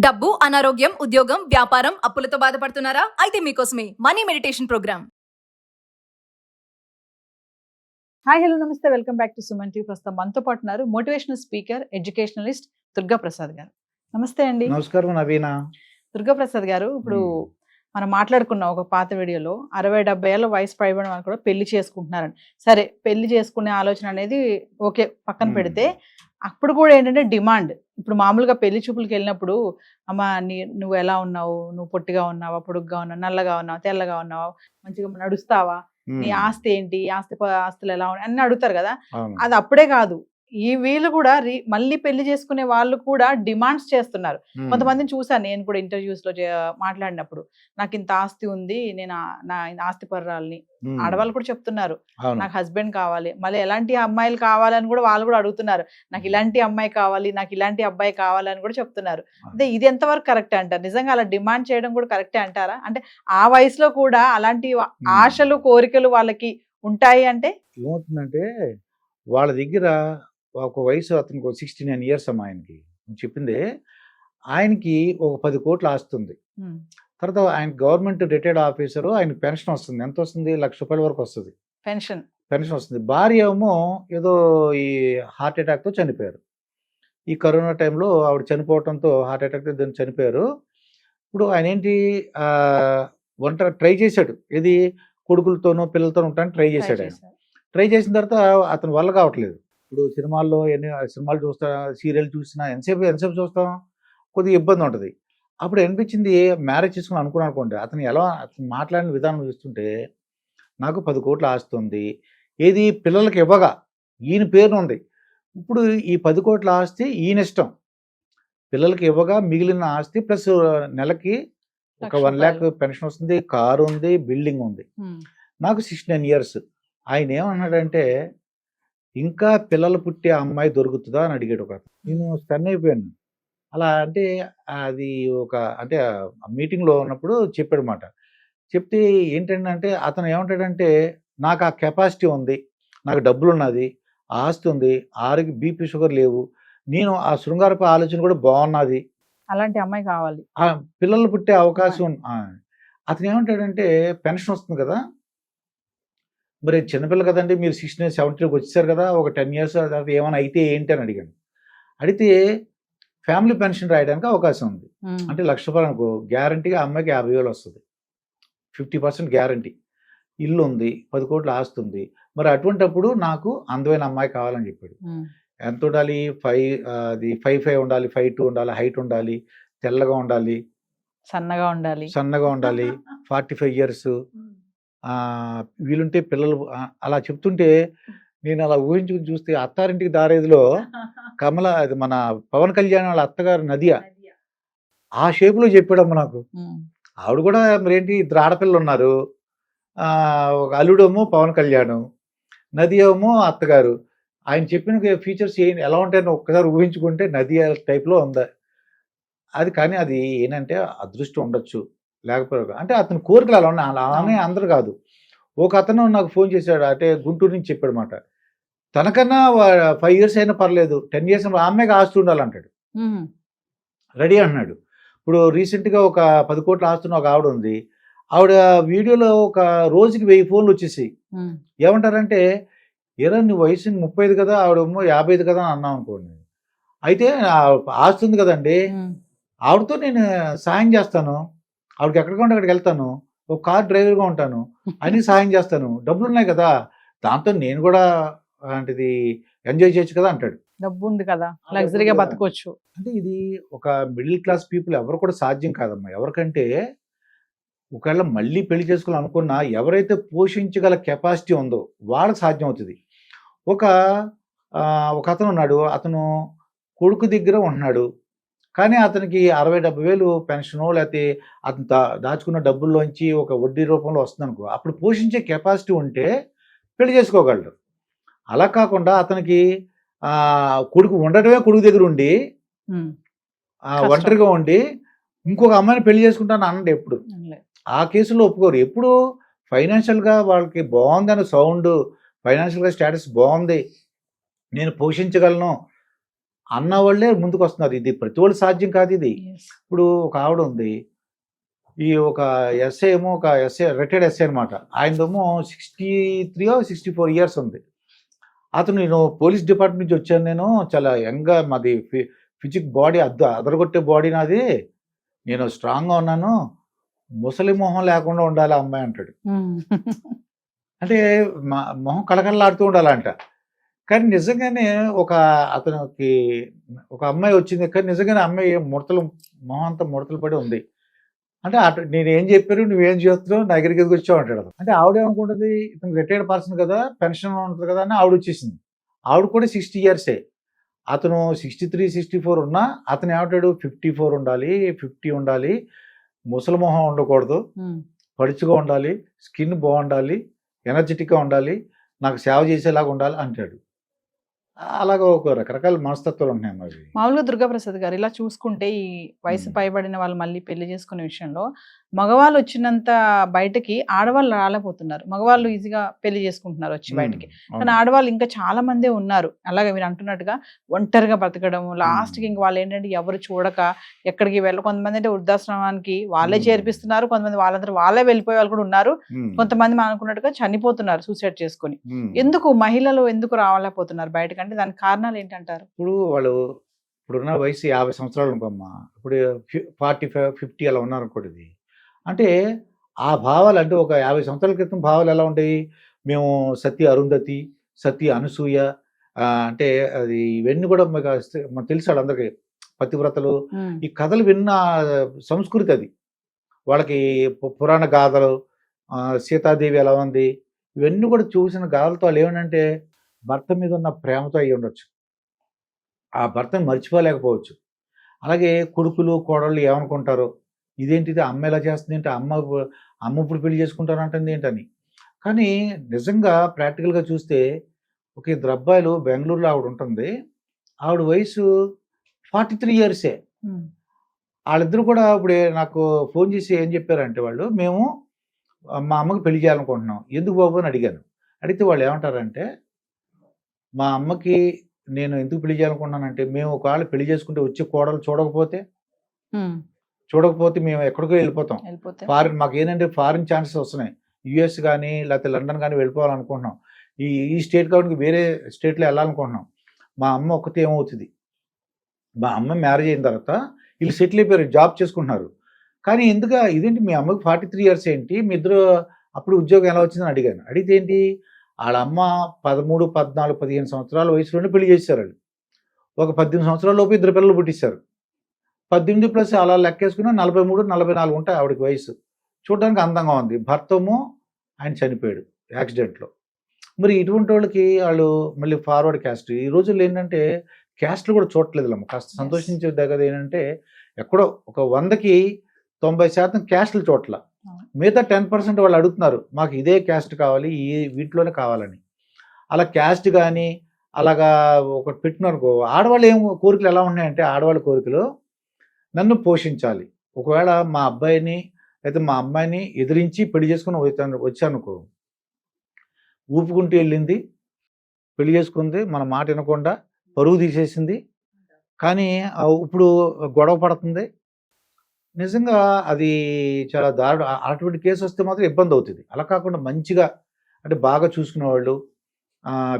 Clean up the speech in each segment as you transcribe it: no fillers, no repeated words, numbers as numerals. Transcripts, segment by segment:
డబ్బు, అనారోగ్యం, ఉద్యోగం, వ్యాపారం, అప్పులతో బాధపడుతున్నారా? అయితే మీకోసమే money meditation program. Hi hello నమస్తే welcome back to Suman TV. ప్రస్తుతం మనతో పాటు ఉన్నారు motivational speaker educationalist Durga Prasad garu. నమస్తే అండి. నమస్కారం నవీన. దుర్గా ప్రసాద్ గారు, ఇప్పుడు మనం మాట్లాడుకున్నాం ఒక పాత వీడియోలో 60-70 ఏళ్ళ వయసు పైబడిన వాళ్ళు కూడా పెళ్లి చేసుకుంటున్నారని. సరే, పెళ్లి చేసుకునే ఆలోచన అనేది ఓకే పక్కన పెడితే, అప్పుడు కూడా ఏంటంటే డిమాండ్. ఇప్పుడు మామూలుగా పెళ్లి చూపులకు వెళ్ళినప్పుడు, అమ్మ నువ్వు ఎలా ఉన్నావు, నువ్వు పొట్టిగా ఉన్నావా, పొడుగ్గా ఉన్నావు, నల్లగా ఉన్నావా, తెల్లగా ఉన్నావా, మంచిగా నడుస్తావా, నీ ఆస్తి ఏంటి, ఆస్తులు ఎలా ఉన్నాయి అన్ని అడుగుతారు కదా. అది అప్పుడే కాదు, ఈ వీళ్ళు కూడా మళ్ళీ పెళ్లి చేసుకునే వాళ్ళు కూడా డిమాండ్స్ చేస్తున్నారు. కొంతమందిని చూసాను నేను కూడా ఇంటర్వ్యూస్ లో మాట్లాడినప్పుడు, నాకు ఇంత ఆస్తి ఉంది, నేను నా ఆస్తి పర్రాలని. ఆడవాళ్ళు కూడా చెప్తున్నారు, నాకు హస్బెండ్ కావాలి, మళ్ళీ ఎలాంటి అమ్మాయిలు కావాలని కూడా వాళ్ళు కూడా అడుగుతున్నారు. నాకు ఇలాంటి అమ్మాయి కావాలి, నాకు ఇలాంటి అబ్బాయి కావాలని కూడా చెప్తున్నారు. అదే ఇది ఎంతవరకు కరెక్టే అంటారు? నిజంగా అలా డిమాండ్ చేయడం కూడా కరెక్టే అంటారా? అంటే ఆ వయసులో కూడా అలాంటి ఆశలు కోరికలు వాళ్ళకి ఉంటాయి అంటే ఏమవుతుందంటే, వాళ్ళ దగ్గర ఒక వయసు అతనికి 69 ఇయర్స్ అమ్మా. ఆయనకి చెప్పింది, ఆయనకి ఒక 10 కోట్లు ఆస్తుంది. తర్వాత ఆయన గవర్నమెంట్ రిటైర్డ్ ఆఫీసరు, ఆయన పెన్షన్ వస్తుంది. ఎంత వస్తుంది? ₹1,00,000 వరకు వస్తుంది పెన్షన్ వస్తుంది. భార్య ఏమో ఏదో ఈ హార్ట్ అటాక్తో చనిపోయారు. ఈ కరోనా టైంలో ఆవిడ చనిపోవడంతో హార్ట్ అటాక్తో దాన్ని చనిపోయారు. ఇప్పుడు ఆయన ఏంటి, ఒంటరి ట్రై చేశాడు, ఇది కొడుకులతోనూ పిల్లలతో ఉంటాను ట్రై చేశాడు. ఆయన ట్రై చేసిన తర్వాత అతని వల్ల కావట్లేదు. ఇప్పుడు సినిమాల్లో సినిమాలు చూస్తా, సీరియల్ చూసినా ఎంతసేపు చూస్తాం, కొద్దిగా ఇబ్బంది ఉంటుంది. అప్పుడు అనిపించింది, మ్యారేజ్ చేసుకుని అనుకోండి, అతను మాట్లాడిన విధానం చూస్తుంటే, నాకు 10 కోట్లు ఆస్తుంది, ఏది పిల్లలకి ఇవ్వగా ఈయన పేరు ఉంది. ఇప్పుడు ఈ 10 కోట్ల ఆస్తి ఈయన ఇష్టం, పిల్లలకి ఇవ్వగా మిగిలిన ఆస్తి ప్లస్ నెలకి ఒక 1 lakh పెన్షన్ వస్తుంది, కారు ఉంది, బిల్డింగ్ ఉంది. నాకు 69 ఇయర్స్. ఆయన ఏమన్నాడంటే, ఇంకా పిల్లలు పుట్టే అమ్మాయి దొరుకుతుందా అని అడిగాడు ఒక. నేను స్టన్ అయిపోయాను. అలా అంటే అది అంటే మీటింగ్లో ఉన్నప్పుడు చెప్పాడు మాట. చెప్తే ఏంటంటే, అతను ఏమంటాడంటే, నాకు ఆ కెపాసిటీ ఉంది, నాకు డబ్బులు ఉన్నది, ఆస్తి ఉంది, ఆరోగ్య బీపీ షుగర్ లేవు, నేను ఆ శృంగారపు ఆలోచన కూడా బాగున్నది, అలాంటి అమ్మాయి కావాలి, పిల్లలు పుట్టే అవకాశం. అతను ఏమంటాడంటే, పెన్షన్ వస్తుంది కదా, మరి చిన్నపిల్ల కదండి, మీరు 16, 17 వచ్చేసారు కదా, ఒక 10 years తర్వాత ఏమైనా అయితే ఏంటి అని అడిగాను. అడిగితే ఫ్యామిలీ పెన్షన్ రాయడానికి అవకాశం ఉంది. అంటే ₹1,00,000 అనుకో, గ్యారంటీగా అమ్మాయికి 50,000 వస్తుంది, 50% గ్యారంటీ. ఇల్లు ఉంది, 10 కోట్ల ఆస్తి ఉంది. మరి అటువంటిప్పుడు నాకు అందమైన అమ్మాయి కావాలని చెప్పాడు. ఎంత ఉండాలి? 5'5" ఉండాలి, 5'2" ఉండాలి, హైట్ ఉండాలి, తెల్లగా ఉండాలి, సన్నగా ఉండాలి, 45 years, వీలుంటే పిల్లలు. అలా చెప్తుంటే నేను అలా ఊహించుకుని చూస్తే, అత్తారింటికి దారేదిలో అది మన పవన్ కళ్యాణ్ వాళ్ళ అత్తగారు నదియా, ఆ షేపులో చెప్పాడమ్మ నాకు. ఆవిడ కూడా మరేంటి, 2 ఆడపిల్లలు ఉన్నారు, ఒక అల్లుడేమో పవన్ కళ్యాణ్, నదియా ఏమో అత్తగారు. ఆయన చెప్పిన ఫీచర్స్ ఎలా ఉంటాయని ఒక్కసారి ఊహించుకుంటే నదియా టైప్లో ఉంది అది. కానీ అది ఏంటంటే అదృష్టం ఉండొచ్చు, లేకపోతే అంటే అతని కోరికలు అలా ఉన్నాయి. అలానే అందరు కాదు. ఒక అతను నాకు ఫోన్ చేశాడు, అంటే గుంటూరు నుంచి చెప్పాడు మాట, తనకన్నా 5 years అయినా పర్లేదు, 10 years ఆ అమ్మాయికి ఆస్తి ఉండాలంటాడు. రెడీ అంటున్నాడు. ఇప్పుడు రీసెంట్గా ఒక 10 కోట్ల ఆస్తున్న ఒక ఆవిడ ఉంది. ఆవిడ వీడియోలో ఒక రోజుకి 1000 ఫోన్లు వచ్చేసి ఏమంటారంటే, ఏరా నీ వయసు 35 కదా, ఆవిడేమో 55 కదా అని అన్నాం అనుకోండి. అయితే ఆస్తి ఉంది కదండి, ఆవిడతో నేను సాయం చేస్తాను, ఆవిడకి ఎక్కడికి ఉంటే అక్కడికి వెళ్తాను, ఒక కార్ డ్రైవర్గా ఉంటాను, అన్ని సాయం చేస్తాను, డబ్బులు ఉన్నాయి కదా, దాంతో నేను కూడా అలాంటిది ఎంజాయ్ చేయొచ్చు కదా అంటాడు. డబ్బు ఉంది కదా, లగ్జరీగా బతకొచ్చు. అంటే ఇది ఒక మిడిల్ క్లాస్ పీపుల్ ఎవరు కూడా సాధ్యం కాదమ్మా. ఎవరికంటే ఒకవేళ మళ్ళీ పెళ్లి చేసుకోవాలనుకున్నా, ఎవరైతే పోషించగల కెపాసిటీ ఉందో వాళ్ళకి సాధ్యం అవుతుంది. ఒక అతను ఉన్నాడు, అతను కొడుకు దగ్గర ఉంటున్నాడు, కానీ అతనికి 60-70 వేలు పెన్షను, లేకపోతే అతను దాచుకున్న డబ్బుల్లోంచి ఒక వడ్డీ రూపంలో వస్తుంది అనుకో, అప్పుడు పోషించే కెపాసిటీ ఉంటే పెళ్లి చేసుకోగలరు. అలా కాకుండా అతనికి కొడుకు ఉండటమే, కొడుకు దగ్గర ఉండి ఒంటరిగా ఉండి ఇంకొక అమ్మాయిని పెళ్లి చేసుకుంటాను అనండి ఎప్పుడు. ఆ కేసులో ఒప్పుకోరు. ఎప్పుడు ఫైనాన్షియల్గా వాళ్ళకి బాగుందని సౌండ్, ఫైనాన్షియల్గా స్టేటస్ బాగుంది, నేను పోషించగలను, అన్న వాళ్ళే ముందుకు వస్తున్నారు. ఇది ప్రతి వాళ్ళు సాధ్యం కాదు ఇది. ఇప్పుడు ఒక ఆవిడ ఉంది, ఈ ఒక ఎస్ఐ ఏమో ఒక ఎస్ఐ రిటైర్డ్ ఎస్ఐ అనమాట. ఆయనదేమో 63 or 64 years ఉంది. అతను నేను పోలీస్ డిపార్ట్మెంట్ నుంచి వచ్చాను, నేను చాలా యంగ్గా, మాది ఫిజిక్ బాడీ అదరగొట్టే బాడీ నాది, నేను స్ట్రాంగ్గా ఉన్నాను, ముసలి మొహం లేకుండా ఉండాలి ఆ అమ్మాయి అంటాడు. అంటే మొహం కళకళలాడుతూ ఉండాలంట. కానీ నిజంగానే అతనికి ఒక అమ్మాయి వచ్చింది, కానీ నిజంగానే అమ్మాయి మొహం అంతా ముడతలు పడి ఉంది. అంటే నేను ఏం చెప్పారు, నువ్వేం చేస్తున్నావు, నా దగ్గరికి ఎదుగు వచ్చావు అంటాడు. అంటే ఆవిడ ఏమనుకుంటుంది, ఇతను రిటైర్డ్ పర్సన్ కదా, పెన్షన్ ఉంటుంది కదా అని ఆవిడ వచ్చేసింది. ఆవిడ కూడా 60 years. అతను 63-64 ఉన్నా అతను ఏమంటాడు, 54 ఉండాలి, 50 ఉండాలి, ముసలి మొహం ఉండకూడదు, పడుచుగా ఉండాలి, స్కిన్ బాగుండాలి, ఎనర్జెటిక్గా ఉండాలి, నాకు సేవ చేసేలాగా ఉండాలి అంటాడు. అలాగా ఒక రకరకాల మనస్తత్వాలు ఉన్నాయి మరి. మామూలుగా దుర్గాప్రసాద్ గారు ఇలా చూసుకుంటే ఈ వయసు పైబడిన వాళ్ళు మళ్ళీ పెళ్లి చేసుకునే విషయంలో మగవాళ్ళు వచ్చినంత బయటకి ఆడవాళ్ళు రాలేకపోతున్నారు. మగవాళ్ళు ఈజీగా పెళ్లి చేసుకుంటున్నారు వచ్చి బయటకి, కానీ ఆడవాళ్ళు ఇంకా చాలా మందే ఉన్నారు. అలాగే మీరు అంటున్నట్టుగా ఒంటరిగా బ్రతకడం, లాస్ట్కి ఇంక వాళ్ళు ఏంటంటే ఎవరు చూడక ఎక్కడికి కొంతమంది అంటే వృద్ధాశ్రమానికి వాళ్ళే చేర్పిస్తున్నారు, కొంతమంది వాళ్ళందరూ వాళ్ళే వెళ్ళిపోయే వాళ్ళు కూడా ఉన్నారు, కొంతమంది మనం అనుకున్నట్టుగా చనిపోతున్నారు సూసైడ్ చేసుకుని. ఎందుకు మహిళలు ఎందుకు రాలేకపోతున్నారు బయటకు, అంటే దానికి కారణాలు ఏంటంటారు? ఇప్పుడున్న వయసు 50 సంవత్సరాలు అనుకోమ్మా, ఇప్పుడు 45-50 అలా ఉన్నారు అనుకోండి. అంటే ఆ భావాలు, అంటే ఒక 50 సంవత్సరాల క్రితం భావాలు ఎలా ఉంటాయి, మేము సతీ అరుంధతి, సతీ అనసూయ, అంటే అది ఇవన్నీ కూడా మనకు తెలుసు వాళ్ళందరికీ, పతివ్రతలు, ఈ కథలు విన్న సంస్కృతి అది వాళ్ళకి. పురాణ గాథలు, సీతాదేవి ఎలా ఉంది, ఇవన్నీ కూడా చూసిన గాథలతో వాళ్ళు ఏమనంటే భర్త మీద ఉన్న ప్రేమతో అయ్యి ఉండొచ్చు, ఆ భర్తను మర్చిపోలేకపోవచ్చు. అలాగే కొడుకులు కోడళ్ళు ఏమనుకుంటారో, ఇదేంటిది అమ్మ ఎలా చేస్తుంది ఏంటి, అమ్మ ఇప్పుడు పెళ్లి చేసుకుంటారు అంటుంది ఏంటని. కానీ నిజంగా ప్రాక్టికల్గా చూస్తే ఒక 2 అబ్బాయిలు, బెంగళూరులో ఆవిడ ఉంటుంది, ఆవిడ వయసు 43 years. వాళ్ళిద్దరు కూడా ఇప్పుడు నాకు ఫోన్ చేసి ఏం చెప్పారంటే, వాళ్ళు మేము మా అమ్మకి పెళ్లి చేయాలనుకుంటున్నాం, ఎందుకు బాబు అని అడిగాను. అడిగితే వాళ్ళు ఏమంటారంటే, మా అమ్మకి నేను ఎందుకు పెళ్లి చేయాలనుకుంటున్నానంటే, మేము ఒకవేళ పెళ్లి చేసుకుంటే వచ్చే కోడలు చూడకపోతే మేము ఎక్కడికో వెళ్ళిపోతాం, ఫారిన్, మాకు ఏంటంటే ఫారిన్ ఛాన్సెస్ వస్తున్నాయి, యుఎస్ కానీ లేకపోతే లండన్ కానీ వెళ్ళిపోవాలనుకుంటున్నాం, ఈ స్టేట్ కాబట్టి వేరే స్టేట్లో వెళ్ళాలనుకుంటున్నాం. మా అమ్మ ఒక్కతే ఏమవుతుంది, మా అమ్మ మ్యారేజ్ అయిన తర్వాత వీళ్ళు సెటిల్ అయిపోయారు, జాబ్ చేసుకుంటున్నారు. కానీ ఇదేంటి మీ అమ్మకి 43 years ఏంటి, మీ ఇద్దరు అప్పుడు ఉద్యోగం ఎలా వచ్చిందని అడిగాను. అడిగితే ఏంటి, వాళ్ళ అమ్మ 13, 14, 15 సంవత్సరాల వయసులోనే పెళ్లి చేశారు. వాళ్ళు ఒక 18 సంవత్సరాల లోపు 2 పిల్లలు పుట్టిస్తారు. 18+ అలా లెక్కేసుకున్నా 43, 44 ఉంటాయి ఆవిడకి వయసు. చూడడానికి అందంగా ఉంది. భర్తమో ఆయన చనిపోయాడు యాక్సిడెంట్లో. మరి ఇటువంటి వాళ్ళకి వాళ్ళు మళ్ళీ ఫార్వర్డ్ క్యాస్ట్. ఈ రోజుల్లో ఏంటంటే క్యాస్ట్లు కూడా చూడట్లేదు. కాస్త సంతోషించే దగ్గర ఏంటంటే, ఎక్కడో ఒక 100కి 90% క్యాస్ట్లు చూడట్ల, మిగతా 10% వాళ్ళు అడుగుతున్నారు, మాకు ఇదే క్యాస్ట్ కావాలి, వీటిలోనే కావాలని. అలా క్యాస్ట్ కానీ అలాగా ఒకటి పెట్టినారనుకో, ఆడవాళ్ళు ఏం కోరికలు ఎలా ఉన్నాయంటే, ఆడవాళ్ళ కోరికలు నన్ను పోషించాలి, ఒకవేళ మా అబ్బాయిని అయితే మా అమ్మాయిని ఎదిరించి పెళ్లి చేసుకుని వచ్చానుకో, ఊపుకుంటూ వెళ్ళింది, పెళ్లి చేసుకుంది, మన మాట వినకుండా పరువు తీసేసింది, కానీ ఇప్పుడు గొడవ పడుతుంది. నిజంగా అది చాలా దారుణ. అటువంటి కేసు వస్తే మాత్రం ఇబ్బంది అవుతుంది. అలా కాకుండా మంచిగా, అంటే బాగా చూసుకునే వాళ్ళు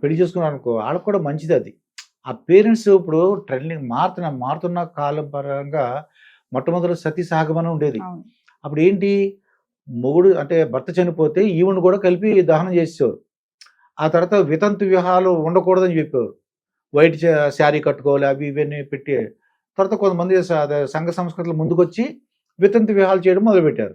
పెళ్లి చేసుకున్నారు అనుకో, వాళ్ళకు కూడా మంచిది అది. ఆ పేరెంట్స్ ఇప్పుడు ట్రెండింగ్ మారుతున్న కాలం పరంగా మొట్టమొదటి సతీ సహగమనం ఉండేది. అప్పుడు ఏంటి, మొగుడు అంటే భర్త చనిపోతే ఈవెన్ కూడా కలిపి దహనం చేసేవారు. ఆ తర్వాత వితంతు వివాహాలు ఉండకూడదని చెప్పేవారు, వైట్ శారీ కట్టుకోవాలి, అవి ఇవన్నీ పెట్టి. తర్వాత కొంతమంది సంఘ సంస్కృతులు ముందుకొచ్చి వితంతు వివాహాలు చేయడం మొదలుపెట్టారు.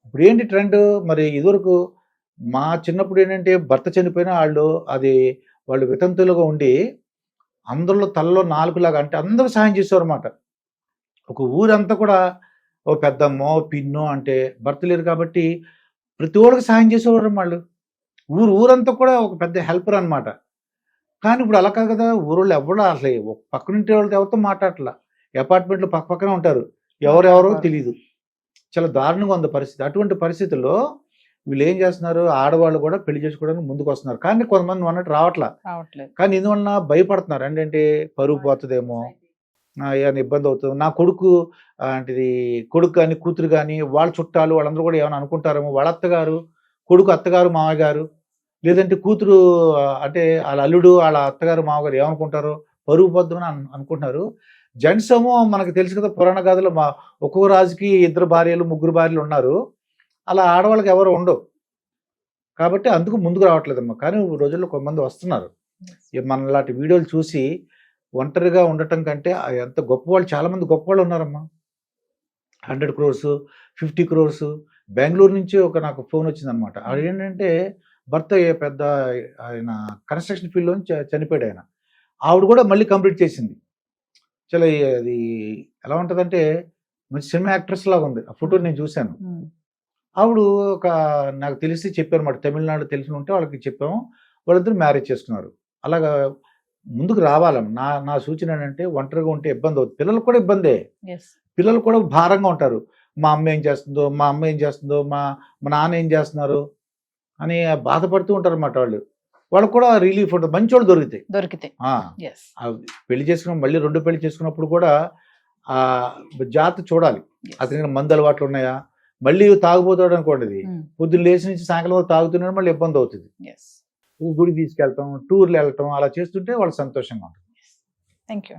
ఇప్పుడు ఏంటి ట్రెండ్, మరి ఇదివరకు మా చిన్నప్పుడు ఏంటంటే భర్త చనిపోయినా వాళ్ళు వితంతులుగా ఉండి అందరిలో తలలో 4లాగా, అంటే అందరూ సహాయం చేసేవారు అన్నమాట. ఒక ఊరంతా కూడా ఓ పెద్దమ్మో పిన్నో, అంటే భర్త లేరు కాబట్టి ప్రతి ఒక్కరికి సహాయం చేసేవారు వాళ్ళు. ఊరంతా కూడా ఒక పెద్ద హెల్పర్ అనమాట. కానీ ఇప్పుడు అలా కాదు కదా, ఊరోళ్ళు ఎవరు అసలు పక్కనుంటే వాళ్ళతో ఎవరితో మాట్లాడట్లా, అపార్ట్మెంట్లు పక్కనే ఉంటారు, ఎవరెవరో తెలియదు. చాలా దారుణంగా ఉంది పరిస్థితి. అటువంటి పరిస్థితుల్లో వీళ్ళు ఏం చేస్తున్నారు, ఆడవాళ్ళు కూడా పెళ్లి చేసుకోవడానికి ముందుకు వస్తున్నారు, కానీ కొంతమంది అన్నట్టు రావట్లేదు. కానీ ఎందువలన భయపడుతున్నారు ఏంటంటే పరువు పోతుందేమో, ఏమైనా ఇబ్బంది అవుతుంది, నా కొడుకు కొడుకు కానీ కూతురు కానీ వాళ్ళ చుట్టాలు వాళ్ళందరూ కూడా ఏమైనా అనుకుంటారేమో, వాళ్ళ అత్తగారు కొడుకు అత్తగారు మామయ్య గారు, లేదంటే కూతురు అంటే వాళ్ళ అల్లుడు వాళ్ళ అత్తగారు మామగారు ఏమనుకుంటారో, పరుగు పోద్దామని అనుకుంటున్నారు. జెంట్స్ ఏమో మనకు తెలుసు కదా, పురాణ గాథలో ఒక్కొక్క రాజుకి 2 భార్యలు 3 భార్యలు ఉన్నారు, అలా ఆడవాళ్ళకి ఎవరు ఉండవు, కాబట్టి అందుకు ముందుకు రావట్లేదమ్మా. కానీ ఈ రోజుల్లో కొంతమంది వస్తున్నారు, మన లాంటి వీడియోలు చూసి ఒంటరిగా ఉండటం కంటే ఎంత గొప్పవాళ్ళు, చాలామంది గొప్పవాళ్ళు ఉన్నారమ్మా. 100 crores 50 crores. బెంగళూరు నుంచి నాకు ఫోన్ వచ్చిందనమాట. అది ఏంటంటే భర్త పెద్ద ఆయన కన్స్ట్రక్షన్ ఫీల్డ్లో చనిపోయాడు ఆయన, ఆవిడ కూడా మళ్ళీ కంప్లీట్ చేసింది. చాలా అది ఎలా ఉంటుందంటే మంచి సినిమా యాక్ట్రెస్ లాగా ఉంది, ఆ ఫోటో నేను చూశాను. ఆవిడ నాకు తెలిసి చెప్పారన్నమాట, తమిళనాడు తెలిసి ఉంటే వాళ్ళకి చెప్పాము, వాళ్ళిద్దరు మ్యారేజ్ చేసుకున్నారు. అలాగా ముందుకు రావాలన్న నా సూచన ఏంటంటే, ఒంటరిగా ఉంటే ఇబ్బంది అవుతుంది, పిల్లలు కూడా ఇబ్బందే, పిల్లలు కూడా భారంగా ఉంటారు. మా అమ్మ ఏం చేస్తుందో, మా అమ్మ ఏం చేస్తుందో, మా నాన్న ఏం చేస్తున్నారు అని బాధపడుతూ ఉంటారు అన్నమాట. వాళ్ళకు కూడా రిలీఫ్ ఉంటుంది, మంచి వాళ్ళు దొరికితే. పెళ్లి చేసుకున్న మళ్ళీ 2 పెళ్లి చేసుకున్నప్పుడు కూడా ఆ జాగ్రత్త చూడాలి, అతనికి మందు అలవాట్లు ఉన్నాయా, మళ్ళీ తాగుపోతాడు అనుకోండి, పొద్దున్న లేచి నుంచి సాయంకాలం వరకు తాగుతున్నాడు, మళ్ళీ ఇబ్బంది అవుతుంది. గుడికి తీసుకెళ్తాం, టూర్లు వెళ్ళటం అలా చేస్తుంటే వాళ్ళు సంతోషంగా ఉంటుంది. Thank you.